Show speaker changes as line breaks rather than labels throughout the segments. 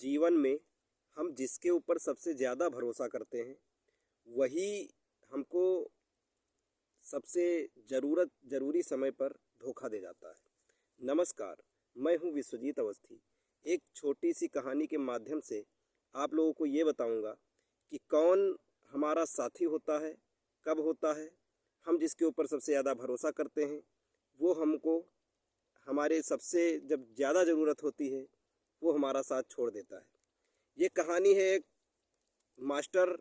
जीवन में हम जिसके ऊपर सबसे ज़्यादा भरोसा करते हैं वही हमको सबसे ज़रूरी समय पर धोखा दे जाता है। नमस्कार, मैं हूँ विश्वजीत अवस्थी। एक छोटी सी कहानी के माध्यम से आप लोगों को ये बताऊंगा कि कौन हमारा साथी होता है, कब होता है। हम जिसके ऊपर सबसे ज़्यादा भरोसा करते हैं वो हमको हमारे सबसे जब ज़्यादा ज़रूरत होती है वो हमारा साथ छोड़ देता है। ये कहानी है एक मास्टर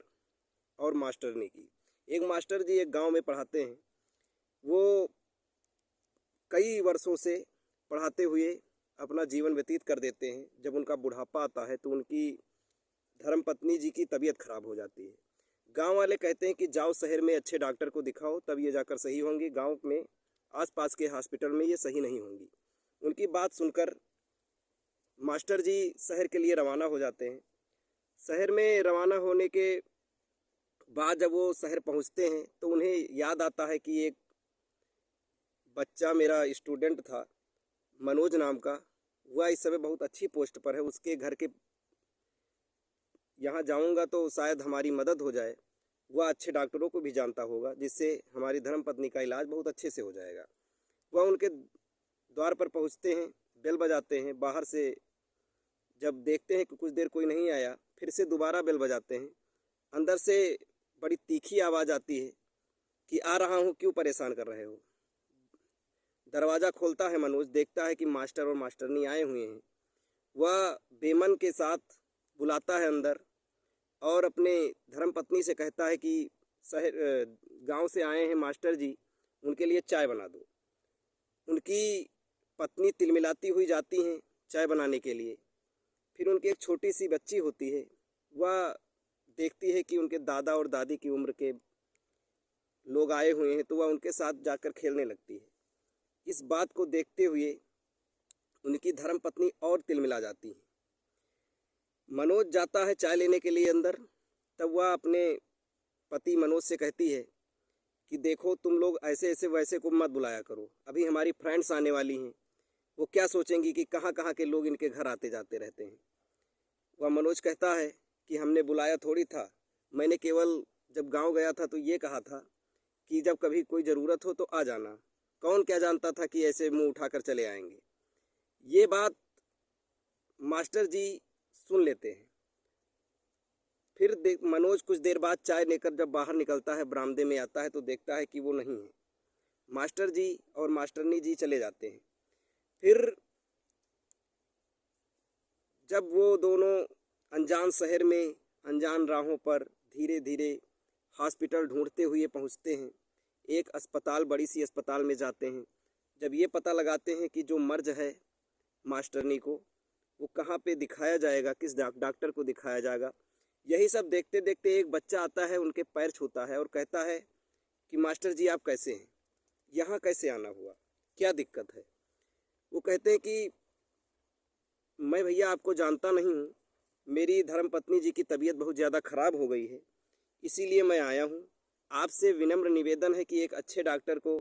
और मास्टरनी की। एक मास्टर जी एक गांव में पढ़ाते हैं। वो कई वर्षों से पढ़ाते हुए अपना जीवन व्यतीत कर देते हैं। जब उनका बुढ़ापा आता है तो उनकी धर्मपत्नी जी की तबीयत खराब हो जाती है। गांव वाले कहते हैं कि जाओ शहर में अच्छे डॉक्टर को दिखाओ, तब ये जाकर सही होंगी। गांव में आसपास के हॉस्पिटल में ये सही नहीं होंगी। उनकी बात सुनकर मास्टर जी शहर के लिए रवाना हो जाते हैं। शहर में रवाना होने के बाद जब वो शहर पहुंचते हैं तो उन्हें याद आता है कि एक बच्चा मेरा स्टूडेंट था, मनोज नाम का। वह इस समय बहुत अच्छी पोस्ट पर है। उसके घर के यहाँ जाऊंगा तो शायद हमारी मदद हो जाए। वह अच्छे डॉक्टरों को भी जानता होगा जिससे हमारी धर्मपत्नी का इलाज बहुत अच्छे से हो जाएगा। वह उनके द्वार पर पहुँचते हैं, बेल बजाते हैं। बाहर से जब देखते हैं कि कुछ देर कोई नहीं आया, फिर से दोबारा बेल बजाते हैं। अंदर से बड़ी तीखी आवाज़ आती है कि आ रहा हूँ, क्यों परेशान कर रहे हो। दरवाज़ा खोलता है मनोज, देखता है कि मास्टर और मास्टरनी आए हुए हैं। वह बेमन के साथ बुलाता है अंदर और अपने धर्मपत्नी से कहता है कि शहर गांव से आए हैं मास्टर जी, उनके लिए चाय बना दो। उनकी पत्नी तिलमिलाती हुई जाती हैं चाय बनाने के लिए। फिर उनकी एक छोटी सी बच्ची होती है। वह देखती है कि उनके दादा और दादी की उम्र के लोग आए हुए हैं तो वह उनके साथ जाकर खेलने लगती है। इस बात को देखते हुए उनकी धर्मपत्नी और तिलमिला जाती है। मनोज जाता है चाय लेने के लिए अंदर। तब वह अपने पति मनोज से कहती है कि देखो, तुम लोग ऐसे ऐसे वैसे को मत बुलाया करो। अभी हमारी फ्रेंड्स आने वाली हैं, वो क्या सोचेंगी कि कहाँ कहाँ के लोग इनके घर आते जाते रहते हैं। वह मनोज कहता है कि हमने बुलाया थोड़ी था, मैंने केवल जब गांव गया था तो ये कहा था कि जब कभी कोई ज़रूरत हो तो आ जाना। कौन क्या जानता था कि ऐसे मुंह उठाकर चले आएंगे। ये बात मास्टर जी सुन लेते हैं। फिर मनोज कुछ देर बाद चाय लेकर जब बाहर निकलता है, बरामदे में आता है तो देखता है कि वो नहीं है। मास्टर जी और मास्टरनी जी चले जाते हैं। फिर जब वो दोनों अनजान शहर में अनजान राहों पर धीरे धीरे हॉस्पिटल ढूंढते हुए पहुंचते हैं। एक अस्पताल, बड़ी सी अस्पताल में जाते हैं। जब ये पता लगाते हैं कि जो मर्ज है मास्टरनी को, वो कहाँ पे दिखाया जाएगा, किस डॉक्टर को दिखाया जाएगा, यही सब देखते देखते एक बच्चा आता है, उनके पैर छूता है और कहता है कि मास्टर जी आप कैसे हैं, यहाँ कैसे आना हुआ, क्या दिक्कत है। वो कहते हैं कि मैं भैया आपको जानता नहीं हूँ, मेरी धर्मपत्नी जी की तबीयत बहुत ज़्यादा ख़राब हो गई है, इसीलिए मैं आया हूँ। आपसे विनम्र निवेदन है कि एक अच्छे डॉक्टर को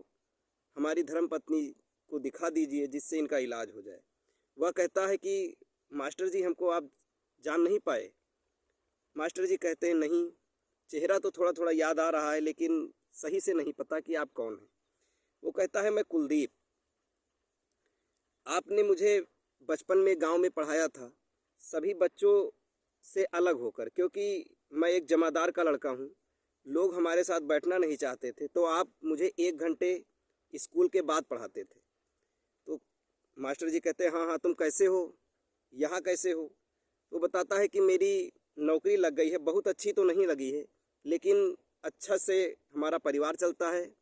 हमारी धर्मपत्नी को दिखा दीजिए जिससे इनका इलाज हो जाए। वह कहता है कि मास्टर जी हमको आप जान नहीं पाए। मास्टर जी कहते हैं नहीं, चेहरा तो थोड़ा थोड़ा याद आ रहा है लेकिन सही से नहीं पता कि आप कौन हैं। वो कहता है मैं कुलदीप, आपने मुझे बचपन में गांव में पढ़ाया था, सभी बच्चों से अलग होकर, क्योंकि मैं एक जमादार का लड़का हूँ। लोग हमारे साथ बैठना नहीं चाहते थे तो आप मुझे 1 घंटे स्कूल के बाद पढ़ाते थे। तो मास्टर जी कहते हैं हाँ हाँ, तुम कैसे हो, यहाँ कैसे हो। तो बताता है कि मेरी नौकरी लग गई है, बहुत अच्छी तो नहीं लगी है लेकिन अच्छा से हमारा परिवार चलता है,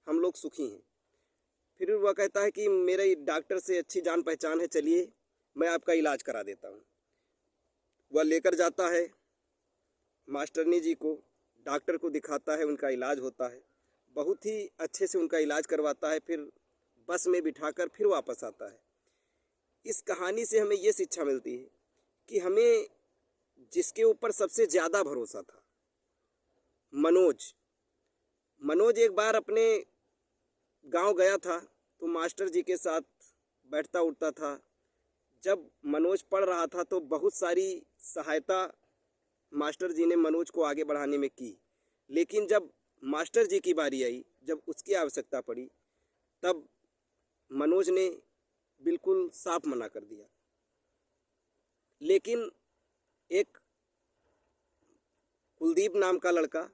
हम लोग सुखी हैं। फिर वह कहता है कि मेरे डॉक्टर से अच्छी जान पहचान है, चलिए मैं आपका इलाज करा देता हूँ। वह लेकर जाता है मास्टरनी जी को, डॉक्टर को दिखाता है, उनका इलाज होता है, बहुत ही अच्छे से उनका इलाज करवाता है। फिर बस में बिठाकर फिर वापस आता है। इस कहानी से हमें ये शिक्षा मिलती है कि हमें जिसके ऊपर सबसे ज़्यादा भरोसा था, मनोज एक बार अपने गांव गया था तो मास्टर जी के साथ बैठता उठता था, जब मनोज पढ़ रहा था तो बहुत सारी सहायता मास्टर जी ने मनोज को आगे बढ़ाने में की, लेकिन जब मास्टर जी की बारी आई, जब उसकी आवश्यकता पड़ी, तब मनोज ने बिल्कुल साफ मना कर दिया। लेकिन एक कुलदीप नाम का लड़का,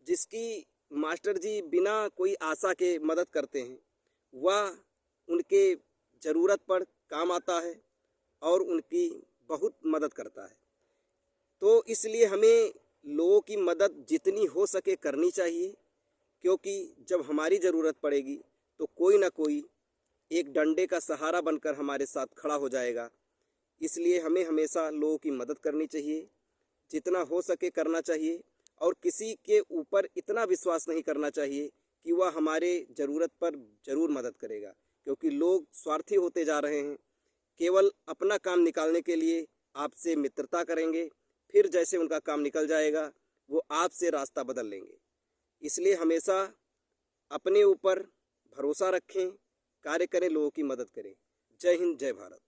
जिसकी मास्टर जी बिना कोई आशा के मदद करते हैं, वह उनके ज़रूरत पर काम आता है और उनकी बहुत मदद करता है। तो इसलिए हमें लोगों की मदद जितनी हो सके करनी चाहिए, क्योंकि जब हमारी ज़रूरत पड़ेगी तो कोई ना कोई एक डंडे का सहारा बनकर हमारे साथ खड़ा हो जाएगा। इसलिए हमें हमेशा लोगों की मदद करनी चाहिए, जितना हो सके करना चाहिए, और किसी के ऊपर इतना विश्वास नहीं करना चाहिए कि वह हमारे ज़रूरत पर ज़रूर मदद करेगा, क्योंकि लोग स्वार्थी होते जा रहे हैं। केवल अपना काम निकालने के लिए आपसे मित्रता करेंगे, फिर जैसे उनका काम निकल जाएगा वो आपसे रास्ता बदल लेंगे। इसलिए हमेशा अपने ऊपर भरोसा रखें, कार्य करें, लोगों की मदद करें। जय हिंद, जय भारत।